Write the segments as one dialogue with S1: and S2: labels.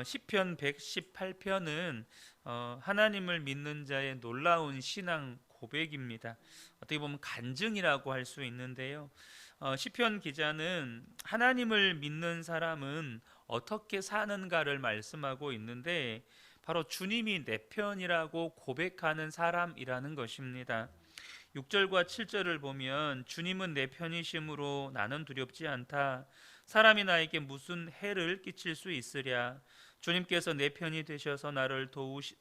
S1: 시편 118편은 하나님을 믿는 자의 놀라운 신앙 고백입니다. 어떻게 보면 간증이라고 할 수 있는데요. 시편 기자는 하나님을 믿는 사람은 어떻게 사는가를 말씀하고 있는데, 바로 주님이 내 편이라고 고백하는 사람이라는 것입니다. 6절과 7절을 보면 주님은 내 편이심으로 나는 두렵지 않다. 사람이 나에게 무슨 해를 끼칠 수 있으랴. 주님께서 내 편이 되셔서 나를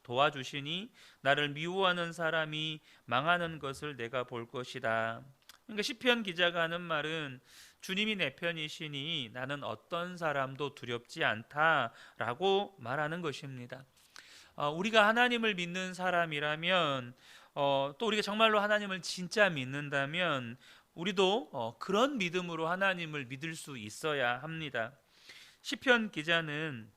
S1: 도와주시니 나를 미워하는 사람이 망하는 것을 내가 볼 것이다. 그러니까 시편 기자가 하는 말은 주님이 내 편이시니 나는 어떤 사람도 두렵지 않다라고 말하는 것입니다. 우리가 하나님을 믿는 사람이라면, 또 우리가 정말로 하나님을 진짜 믿는다면 우리도 그런 믿음으로 하나님을 믿을 수 있어야 합니다. 시편 기자는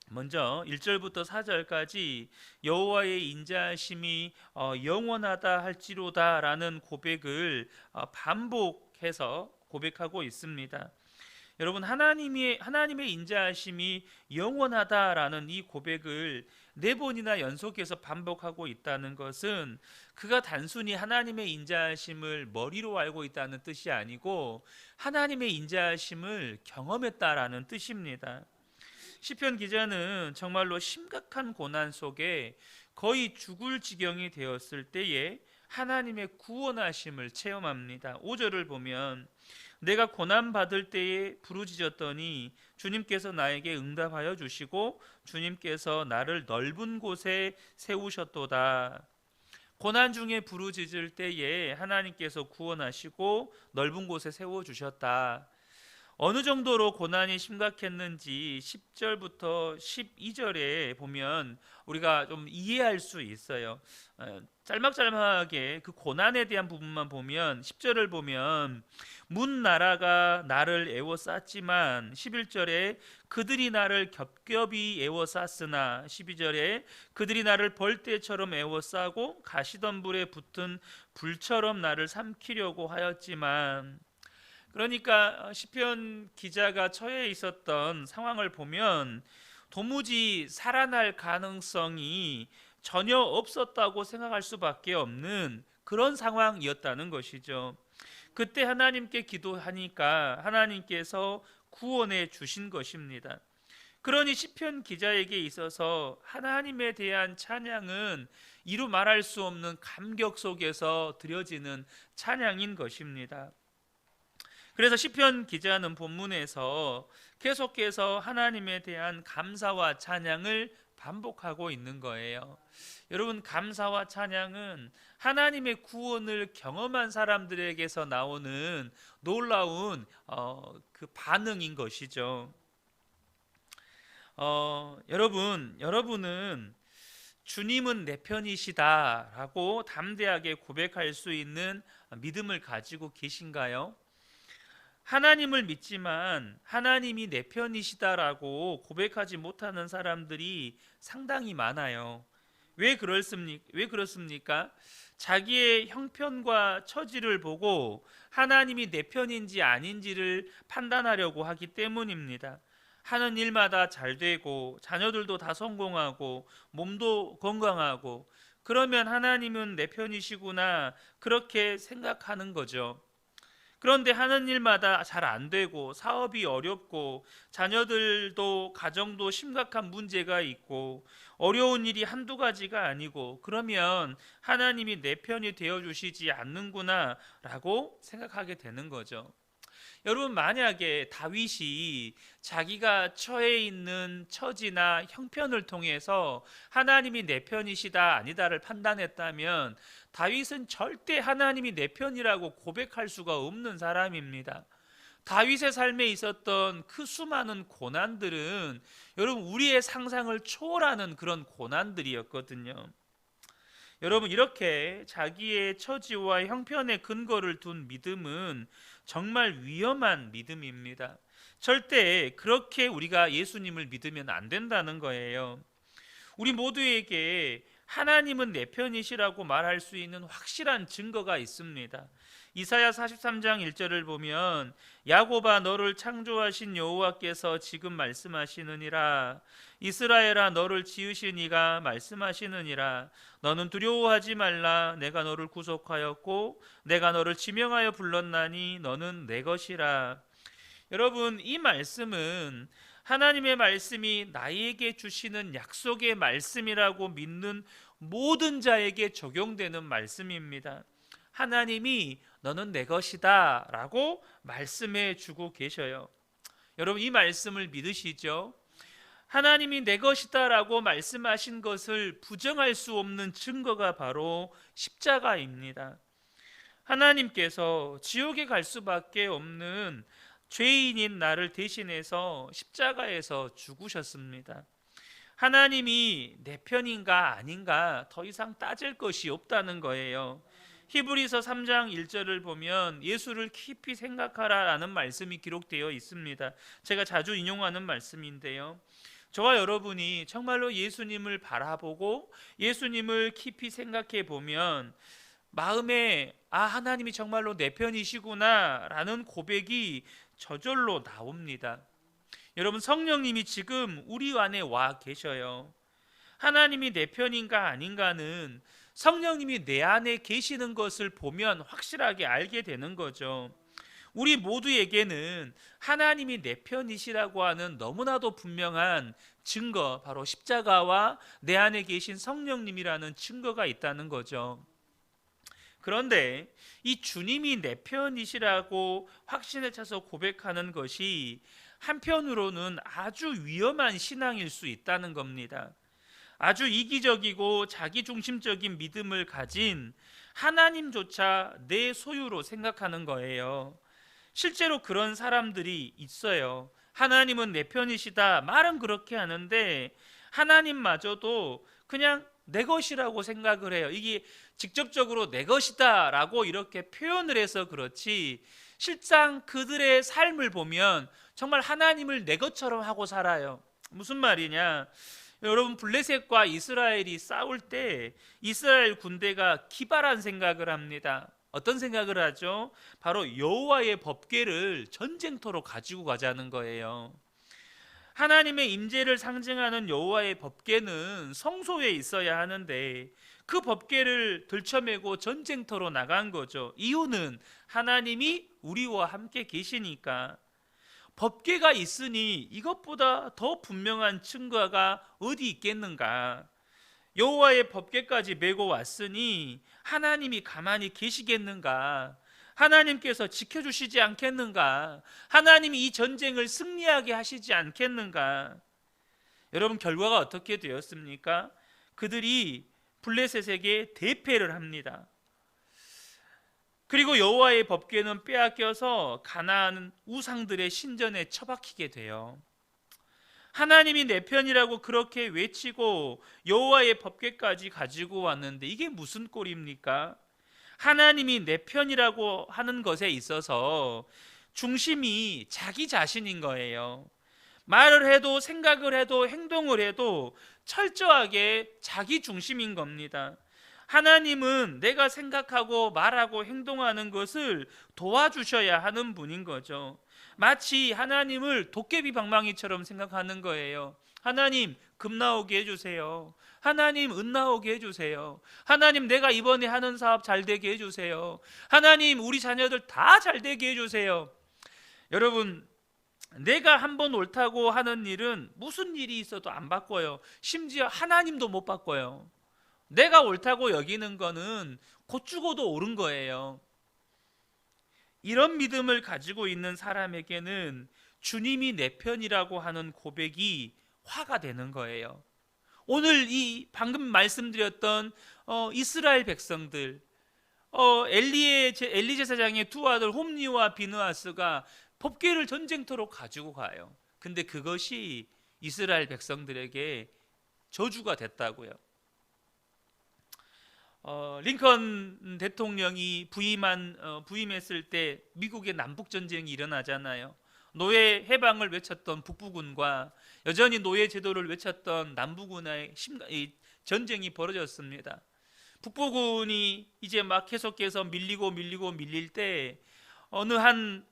S1: 먼저 1절부터 4절까지 여호와의 인자하심이 영원하다 할지로다라는 고백을 반복해서 고백하고 있습니다. 여러분, 하나님의 인자하심이 영원하다라는 이 고백을 네 번이나 연속해서 반복하고 있다는 것은 그가 단순히 하나님의 인자하심을 머리로 알고 있다는 뜻이 아니고 하나님의 인자하심을 경험했다라는 뜻입니다. 시편 기자는 정말로 심각한 고난 속에 거의 죽을 지경이 되었을 때에 하나님의 구원하심을 체험합니다. 5절을 보면 내가 고난 받을 때에 부르짖었더니 주님께서 나에게 응답하여 주시고 주님께서 나를 넓은 곳에 세우셨도다. 고난 중에 부르짖을 때에 하나님께서 구원하시고 넓은 곳에 세워 주셨다. 어느 정도로 고난이 심각했는지 10절부터 12절에 보면 우리가 좀 이해할 수 있어요. 짤막짤막하게 그 고난에 대한 부분만 보면 10절을 보면 문 나라가 나를 애워쌌지만, 11절에 그들이 나를 겹겹이 애워쌌으나, 12절에 그들이 나를 벌떼처럼 애워싸고 가시덤불에 붙은 불처럼 나를 삼키려고 하였지만. 그러니까 시편 기자가 처해 있었던 상황을 보면 도무지 살아날 가능성이 전혀 없었다고 생각할 수밖에 없는 그런 상황이었다는 것이죠. 그때 하나님께 기도하니까 하나님께서 구원해 주신 것입니다. 그러니 시편 기자에게 있어서 하나님에 대한 찬양은 이루 말할 수 없는 감격 속에서 드려지는 찬양인 것입니다. 그래서 시편 기자는 본문에서 계속해서 하나님에 대한 감사와 찬양을 반복하고 있는 거예요. 여러분, 감사와 찬양은 하나님의 구원을 경험한 사람들에게서 나오는 놀라운 그 반응인 것이죠. 여러분은 주님은 내 편이시다라고 담대하게 고백할 수 있는 믿음을 가지고 계신가요? 하나님을 믿지만 하나님이 내 편이시다라고 고백하지 못하는 사람들이 상당히 많아요. 왜 그렇습니까? 자기의 형편과 처지를 보고 하나님이 내 편인지 아닌지를 판단하려고 하기 때문입니다. 하는 일마다 잘 되고 자녀들도 다 성공하고 몸도 건강하고, 그러면 하나님은 내 편이시구나, 그렇게 생각하는 거죠. 그런데 하는 일마다 잘 안 되고 사업이 어렵고 자녀들도 가정도 심각한 문제가 있고 어려운 일이 한두 가지가 아니고, 그러면 하나님이 내 편이 되어 주시지 않는구나 라고 생각하게 되는 거죠. 여러분, 만약에 다윗이 자기가 처해 있는 처지나 형편을 통해서 하나님이 내 편이시다 아니다를 판단했다면 다윗은 절대 하나님이 내 편이라고 고백할 수가 없는 사람입니다. 다윗의 삶에 있었던 그 수많은 고난들은 여러분 우리의 상상을 초월하는 그런 고난들이었거든요. 여러분, 이렇게 자기의 처지와 형편에 근거를 둔 믿음은 정말 위험한 믿음입니다. 절대 그렇게 우리가 예수님을 믿으면 안 된다는 거예요. 우리 모두에게 하나님은 내 편이시라고 말할 수 있는 확실한 증거가 있습니다. 이사야 43장 1절을 보면 야곱아 너를 창조하신 여호와께서 지금 말씀하시느니라. 이스라엘아 너를 지으신 이가 말씀하시느니라. 너는 두려워하지 말라. 내가 너를 구속하였고 내가 너를 지명하여 불렀나니 너는 내 것이라. 여러분, 이 말씀은 하나님의 말씀이 나에게 주시는 약속의 말씀이라고 믿는 모든 자에게 적용되는 말씀입니다. 하나님이 너는 내 것이다 라고 말씀해 주고 계셔요. 여러분, 이 말씀을 믿으시죠? 하나님이 내 것이다 라고 말씀하신 것을 부정할 수 없는 증거가 바로 십자가입니다. 하나님께서 지옥에 갈 수밖에 없는 죄인인 나를 대신해서 십자가에서 죽으셨습니다. 하나님이 내 편인가 아닌가 더 이상 따질 것이 없다는 거예요. 히브리서 3장 1절을 보면 예수를 깊이 생각하라라는 말씀이 기록되어 있습니다. 제가 자주 인용하는 말씀인데요. 저와 여러분이 정말로 예수님을 바라보고 예수님을 깊이 생각해 보면 마음에 하나님이 정말로 내 편이시구나 라는 고백이 저절로 나옵니다. 여러분, 성령님이 지금 우리 안에 와 계셔요. 하나님이 내 편인가 아닌가는 성령님이 내 안에 계시는 것을 보면 확실하게 알게 되는 거죠. 우리 모두에게는 하나님이 내 편이시라고 하는 너무나도 분명한 증거, 바로 십자가와 내 안에 계신 성령님이라는 증거가 있다는 거죠. 그런데 이 주님이 내 편이시라고 확신에 차서 고백하는 것이 한편으로는 아주 위험한 신앙일 수 있다는 겁니다. 아주 이기적이고 자기중심적인 믿음을 가진 하나님조차 내 소유로 생각하는 거예요. 실제로 그런 사람들이 있어요. 하나님은 내 편이시다 말은 그렇게 하는데 하나님마저도 그냥 내 것이라고 생각을 해요. 이게 직접적으로 내 것이다 라고 이렇게 표현을 해서 그렇지 실상 그들의 삶을 보면 정말 하나님을 내 것처럼 하고 살아요. 무슨 말이냐, 여러분, 블레셋과 이스라엘이 싸울 때 이스라엘 군대가 기발한 생각을 합니다. 어떤 생각을 하죠? 바로 여호와의 법궤를 전쟁터로 가지고 가자는 거예요. 하나님의 임재를 상징하는 여호와의 법궤는 성소에 있어야 하는데 그 법궤를 들쳐매고 전쟁터로 나간 거죠. 이유는 하나님이 우리와 함께 계시니까. 법궤가 있으니 이것보다 더 분명한 증거가 어디 있겠는가? 여호와의 법궤까지 메고 왔으니 하나님이 가만히 계시겠는가? 하나님께서 지켜주시지 않겠는가? 하나님이 이 전쟁을 승리하게 하시지 않겠는가? 여러분, 결과가 어떻게 되었습니까? 그들이 블레셋에게 대패를 합니다. 그리고 여호와의 법궤는 빼앗겨서 가나안 우상들의 신전에 처박히게 돼요. 하나님이 내 편이라고 그렇게 외치고 여호와의 법궤까지 가지고 왔는데 이게 무슨 꼴입니까? 하나님이 내 편이라고 하는 것에 있어서 중심이 자기 자신인 거예요. 말을 해도 생각을 해도 행동을 해도 철저하게 자기 중심인 겁니다. 하나님은 내가 생각하고 말하고 행동하는 것을 도와주셔야 하는 분인 거죠. 마치 하나님을 도깨비 방망이처럼 생각하는 거예요. 하나님, 금 나오게 해주세요. 하나님, 은 나오게 해주세요. 하나님, 내가 이번에 하는 사업 잘 되게 해주세요. 하나님, 우리 자녀들 다 잘 되게 해주세요. 여러분, 내가 한번 옳다고 하는 일은 무슨 일이 있어도 안 바꿔요. 심지어 하나님도 못 바꿔요. 내가 옳다고 여기는 거는 곧 죽어도 옳은 거예요. 이런 믿음을 가지고 있는 사람에게는 주님이 내 편이라고 하는 고백이 화가 되는 거예요. 오늘 이 방금 말씀드렸던 이스라엘 백성들, 엘리 제사장의 두 아들 홈니와 비느하스가 법궤를 전쟁터로 가지고 가요. 근데 그것이 이스라엘 백성들에게 저주가 됐다고요. 링컨 대통령이 부임했을 때 미국의 남북 전쟁이 일어나잖아요. 노예 해방을 외쳤던 북부군과 여전히 노예 제도를 외쳤던 남부군의 전쟁이 벌어졌습니다. 국보군이 이제 막 계속해서 밀릴 때 어느 한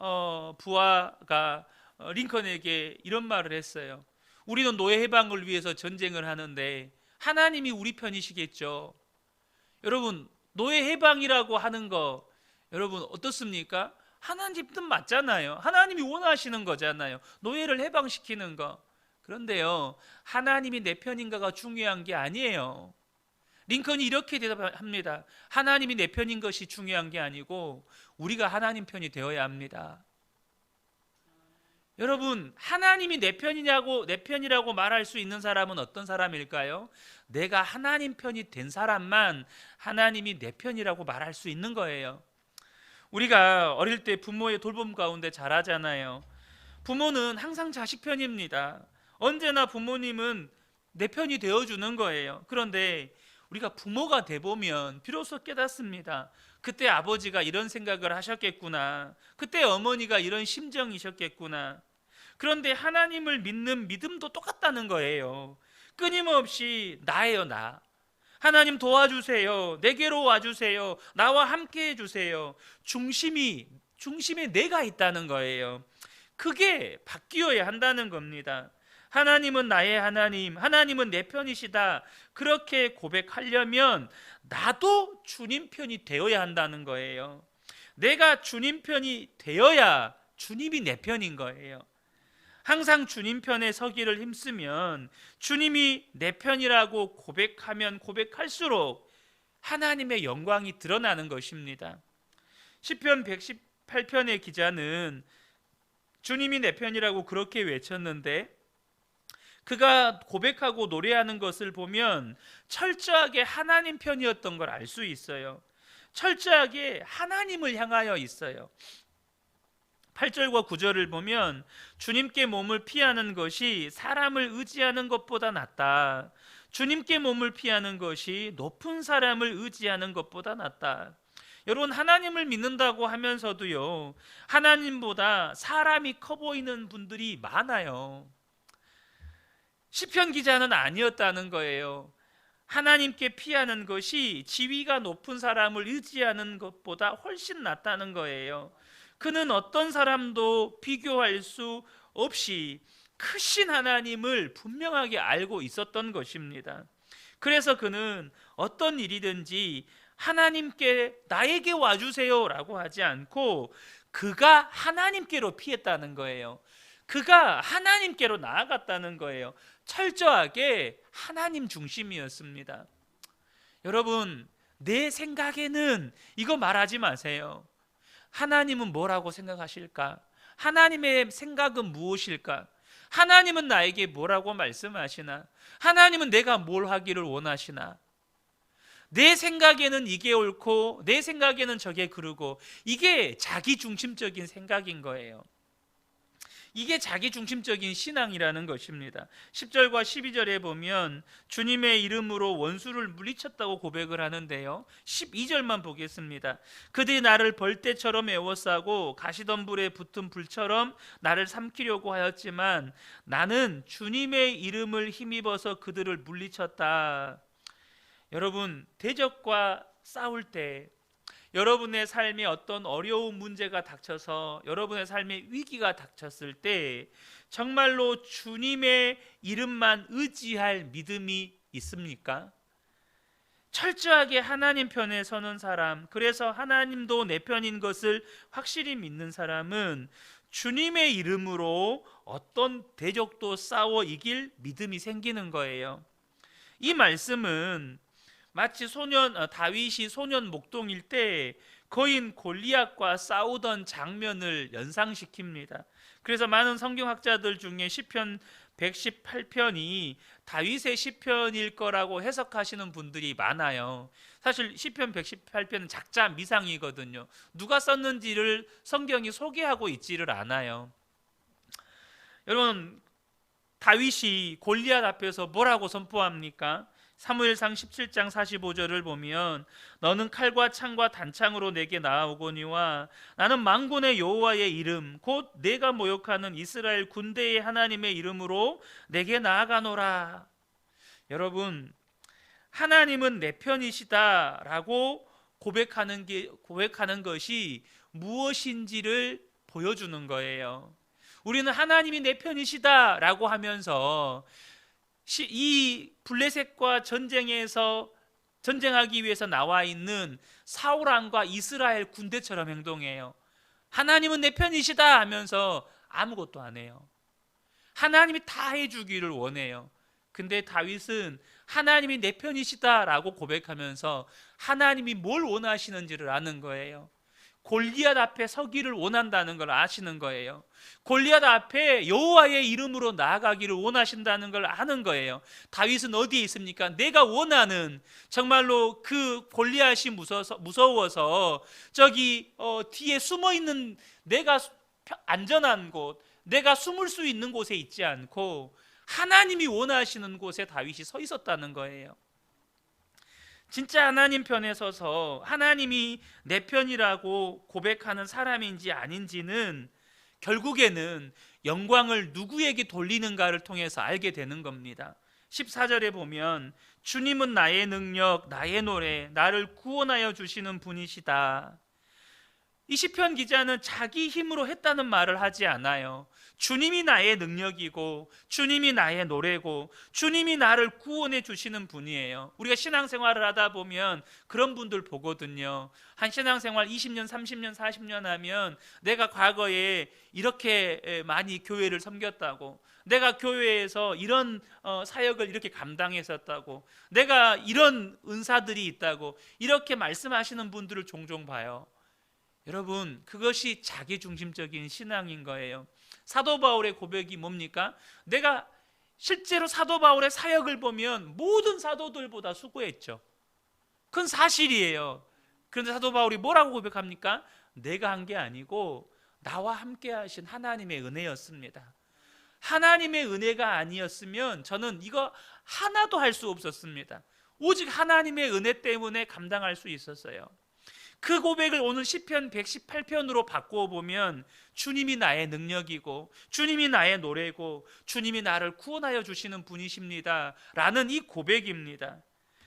S1: 부하가 링컨에게 이런 말을 했어요. 우리는 노예 해방을 위해서 전쟁을 하는데 하나님이 우리 편이시겠죠. 여러분, 노예 해방이라고 하는 거 여러분 어떻습니까? 하나님 뜻 맞잖아요. 하나님이 원하시는 거잖아요. 노예를 해방시키는 거. 그런데요, 하나님이 내 편인가가 중요한 게 아니에요. 링컨이 이렇게 대답합니다. 하나님이 내 편인 것이 중요한 게 아니고 우리가 하나님 편이 되어야 합니다. 여러분, 하나님이 내 편이라고 말할 수 있는 사람은 어떤 사람일까요? 내가 하나님 편이 된 사람만 하나님이 내 편이라고 말할 수 있는 거예요. 우리가 어릴 때 부모의 돌봄 가운데 자라잖아요. 부모는 항상 자식 편입니다. 언제나 부모님은 내 편이 되어주는 거예요. 그런데 우리가 부모가 돼보면 비로소 깨닫습니다. 그때 아버지가 이런 생각을 하셨겠구나. 그때 어머니가 이런 심정이셨겠구나. 그런데 하나님을 믿는 믿음도 똑같다는 거예요. 끊임없이 나예요, 나. 하나님 도와주세요. 내게로 와주세요. 나와 함께 해주세요. 중심에 내가 있다는 거예요. 그게 바뀌어야 한다는 겁니다. 하나님은 나의 하나님, 하나님은 내 편이시다. 그렇게 고백하려면 나도 주님 편이 되어야 한다는 거예요. 내가 주님 편이 되어야 주님이 내 편인 거예요. 항상 주님 편에 서기를 힘쓰면 주님이 내 편이라고 고백하면 고백할수록 하나님의 영광이 드러나는 것입니다. 시편 118편의 기자는 주님이 내 편이라고 그렇게 외쳤는데 그가 고백하고 노래하는 것을 보면 철저하게 하나님 편이었던 걸 알 수 있어요. 철저하게 하나님을 향하여 있어요. 8절과 9절을 보면 주님께 몸을 피하는 것이 사람을 의지하는 것보다 낫다. 주님께 몸을 피하는 것이 높은 사람을 의지하는 것보다 낫다. 여러분, 하나님을 믿는다고 하면서도요, 하나님보다 사람이 커 보이는 분들이 많아요. 시편 기자는 아니었다는 거예요. 하나님께 피하는 것이 지위가 높은 사람을 의지하는 것보다 훨씬 낫다는 거예요. 그는 어떤 사람도 비교할 수 없이 크신 하나님을 분명하게 알고 있었던 것입니다. 그래서 그는 어떤 일이든지 하나님께 나에게 와주세요 라고 하지 않고 그가 하나님께로 피했다는 거예요. 그가 하나님께로 나아갔다는 거예요. 철저하게 하나님 중심이었습니다. 여러분, 내 생각에는 이거 말하지 마세요. 하나님은 뭐라고 생각하실까? 하나님의 생각은 무엇일까? 하나님은 나에게 뭐라고 말씀하시나? 하나님은 내가 뭘 하기를 원하시나? 내 생각에는 이게 옳고 내 생각에는 저게 그르고, 이게 자기중심적인 생각인 거예요. 이게 자기중심적인 신앙이라는 것입니다. 10절과 12절에 보면 주님의 이름으로 원수를 물리쳤다고 고백을 하는데요, 12절만 보겠습니다. 그들이 나를 벌떼처럼 에워싸고 가시던 불에 붙은 불처럼 나를 삼키려고 하였지만 나는 주님의 이름을 힘입어서 그들을 물리쳤다. 여러분, 대적과 싸울 때, 여러분의 삶에 어떤 어려운 문제가 닥쳐서 여러분의 삶에 위기가 닥쳤을 때 정말로 주님의 이름만 의지할 믿음이 있습니까? 철저하게 하나님 편에 서는 사람, 그래서 하나님도 내 편인 것을 확실히 믿는 사람은 주님의 이름으로 어떤 대적도 싸워 이길 믿음이 생기는 거예요. 이 말씀은 마치 다윗이 소년 목동일 때 거인 골리앗과 싸우던 장면을 연상시킵니다. 그래서 많은 성경학자들 중에 시편 118편이 다윗의 시편일 거라고 해석하시는 분들이 많아요. 사실 시편 118편은 작자 미상이거든요. 누가 썼는지를 성경이 소개하고 있지를 않아요. 여러분, 다윗이 골리앗 앞에서 뭐라고 선포합니까? 사무엘상 17장 45절을 보면 너는 칼과 창과 단창으로 내게 나아오거니와 나는 만군의 여호와의 이름 곧 내가 모욕하는 이스라엘 군대의 하나님의 이름으로 내게 나아가노라. 여러분, 하나님은 내 편이시다라고 고백하는 것이 무엇인지를 보여주는 거예요. 우리는 하나님이 내 편이시다라고 하면서 이 블레셋과 전쟁하기 위해서 나와 있는 사울 왕과 이스라엘 군대처럼 행동해요. 하나님은 내 편이시다 하면서 아무것도 안 해요. 하나님이 다 해주기를 원해요. 근데 다윗은 하나님이 내 편이시다라고 고백하면서 하나님이 뭘 원하시는지를 아는 거예요. 골리앗 앞에 서기를 원한다는 걸 아시는 거예요. 골리앗 앞에 여호와의 이름으로 나아가기를 원하신다는 걸 아는 거예요. 다윗은 어디에 있습니까? 내가 원하는, 정말로 그 골리앗이 무서워서 저기 뒤에 숨어 있는, 내가 안전한 곳, 내가 숨을 수 있는 곳에 있지 않고 하나님이 원하시는 곳에 다윗이 서 있었다는 거예요. 진짜 하나님 편에 서서 하나님이 내 편이라고 고백하는 사람인지 아닌지는 결국에는 영광을 누구에게 돌리는가를 통해서 알게 되는 겁니다. 14절에 보면 주님은 나의 능력, 나의 노래, 나를 구원하여 주시는 분이시다. 이 시편 기자는 자기 힘으로 했다는 말을 하지 않아요. 주님이 나의 능력이고 주님이 나의 노래고 주님이 나를 구원해 주시는 분이에요. 우리가 신앙생활을 하다 보면 그런 분들 보거든요. 한 신앙생활 20년, 30년, 40년 하면 내가 과거에 이렇게 많이 교회를 섬겼다고, 내가 교회에서 이런 사역을 이렇게 감당했었다고, 내가 이런 은사들이 있다고 이렇게 말씀하시는 분들을 종종 봐요. 여러분, 그것이 자기중심적인 신앙인 거예요. 사도 바울의 고백이 뭡니까? 내가 실제로 사도 바울의 사역을 보면 모든 사도들보다 수고했죠. 그건 사실이에요. 그런데 사도 바울이 뭐라고 고백합니까? 내가 한 게 아니고 나와 함께 하신 하나님의 은혜였습니다. 하나님의 은혜가 아니었으면 저는 이거 하나도 할 수 없었습니다. 오직 하나님의 은혜 때문에 감당할 수 있었어요. 그 고백을 오늘 시편 118편으로 바꾸어 보면 주님이 나의 능력이고 주님이 나의 노래고 주님이 나를 구원하여 주시는 분이십니다 라는 이 고백입니다.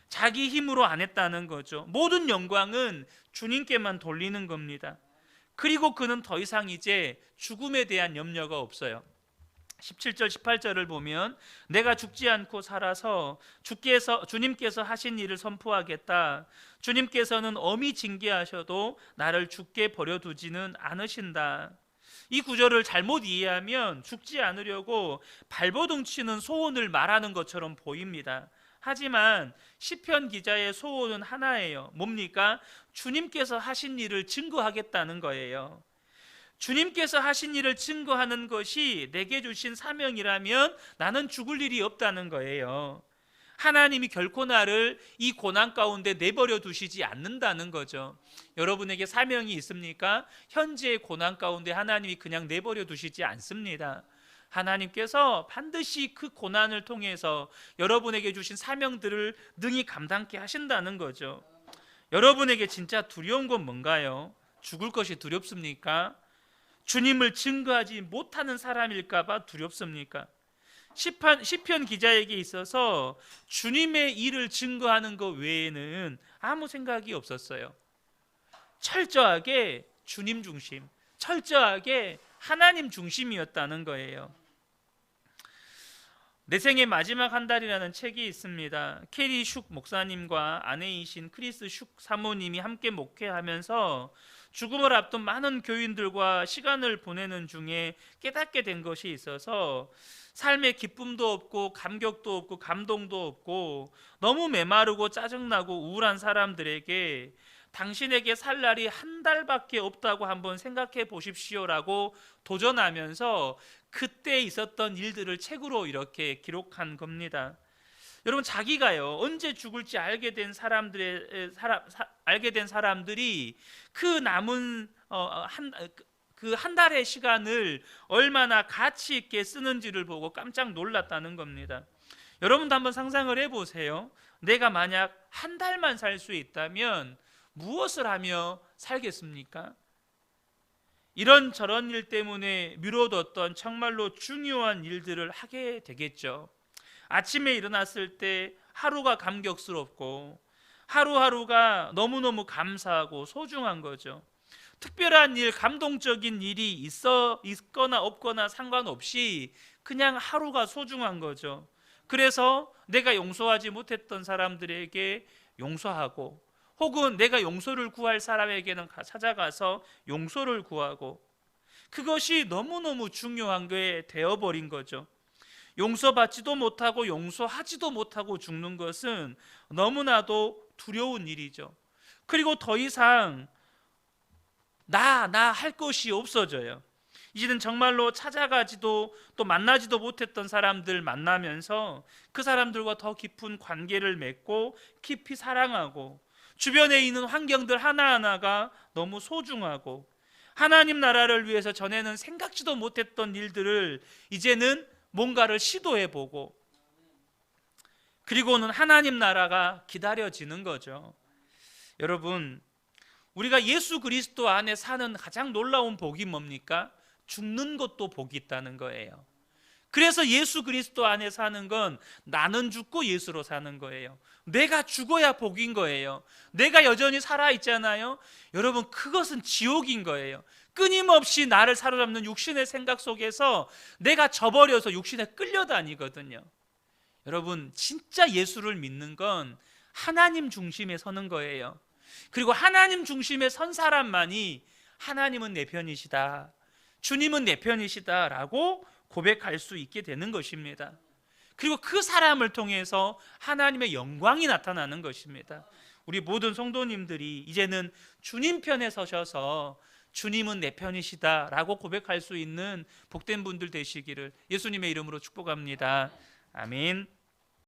S1: 자기 힘으로 안 했다는 거죠. 모든 영광은 주님께만 돌리는 겁니다. 그리고 그는 더 이상 이제 죽음에 대한 염려가 없어요. 17절 18절을 보면 내가 죽지 않고 살아서 주님께서 하신 일을 선포하겠다. 주님께서는 엄히 징계하셔도 나를 죽게 버려두지는 않으신다. 이 구절을 잘못 이해하면 죽지 않으려고 발버둥 치는 소원을 말하는 것처럼 보입니다. 하지만 시편 기자의 소원은 하나예요. 뭡니까? 주님께서 하신 일을 증거하겠다는 거예요. 주님께서 하신 일을 증거하는 것이 내게 주신 사명이라면 나는 죽을 일이 없다는 거예요. 하나님이 결코 나를 이 고난 가운데 내버려 두시지 않는다는 거죠. 여러분에게 사명이 있습니까? 현재의 고난 가운데 하나님이 그냥 내버려 두시지 않습니다. 하나님께서 반드시 그 고난을 통해서 여러분에게 주신 사명들을 능히 감당케 하신다는 거죠. 여러분에게 진짜 두려운 건 뭔가요? 죽을 것이 두렵습니까? 주님을 증거하지 못하는 사람일까 봐 두렵습니까? 시편 기자에게 있어서 주님의 일을 증거하는 것 외에는 아무 생각이 없었어요. 철저하게 주님 중심, 철저하게 하나님 중심이었다는 거예요. 내 생의 마지막 한 달이라는 책이 있습니다. 캐리 슉 목사님과 아내이신 크리스 슉 사모님이 함께 목회하면서 죽음을 앞둔 많은 교인들과 시간을 보내는 중에 깨닫게 된 것이 있어서 삶에 기쁨도 없고 감격도 없고 감동도 없고 너무 메마르고 짜증나고 우울한 사람들에게 당신에게 살 날이 한 달밖에 없다고 한번 생각해 보십시오라고 도전하면서 그때 있었던 일들을 책으로 이렇게 기록한 겁니다. 여러분, 자기가요 언제 죽을지 알게 된 사람들이 그 남은 한 달의 시간을 얼마나 가치 있게 쓰는지를 보고 깜짝 놀랐다는 겁니다. 여러분도 한번 상상을 해보세요. 내가 만약 한 달만 살 수 있다면 무엇을 하며 살겠습니까? 이런저런 일 때문에 미뤄뒀던 정말로 중요한 일들을 하게 되겠죠. 아침에 일어났을 때 하루가 감격스럽고 하루하루가 너무너무 감사하고 소중한 거죠. 특별한 일, 감동적인 일이 있거나 없거나 상관없이 그냥 하루가 소중한 거죠. 그래서 내가 용서하지 못했던 사람들에게 용서하고, 혹은 내가 용서를 구할 사람에게는 찾아가서 용서를 구하고, 그것이 너무너무 중요한 게 되어버린 거죠. 용서받지도 못하고 용서하지도 못하고 죽는 것은 너무나도 두려운 일이죠. 그리고 더 이상 나 할 것이 없어져요. 이제는 정말로 찾아가지도 또 만나지도 못했던 사람들 만나면서 그 사람들과 더 깊은 관계를 맺고 깊이 사랑하고, 주변에 있는 환경들 하나하나가 너무 소중하고, 하나님 나라를 위해서 전에는 생각지도 못했던 일들을 이제는 뭔가를 시도해보고, 그리고는 하나님 나라가 기다려지는 거죠. 여러분, 우리가 예수 그리스도 안에 사는 가장 놀라운 복이 뭡니까? 죽는 것도 복이 있다는 거예요. 그래서 예수 그리스도 안에 사는 건 나는 죽고 예수로 사는 거예요. 내가 죽어야 복인 거예요. 내가 여전히 살아있잖아요. 여러분, 그것은 지옥인 거예요. 끊임없이 나를 사로잡는 육신의 생각 속에서 내가 져버려서 육신에 끌려다니거든요. 여러분, 진짜 예수를 믿는 건 하나님 중심에 서는 거예요. 그리고 하나님 중심에 선 사람만이 하나님은 내 편이시다, 주님은 내 편이시다 라고 고백할 수 있게 되는 것입니다. 그리고 그 사람을 통해서 하나님의 영광이 나타나는 것입니다. 우리 모든 성도님들이 이제는 주님 편에 서셔서 주님은 내 편이시다 라고 고백할 수 있는 복된 분들 되시기를 예수님의 이름으로 축복합니다. 아멘.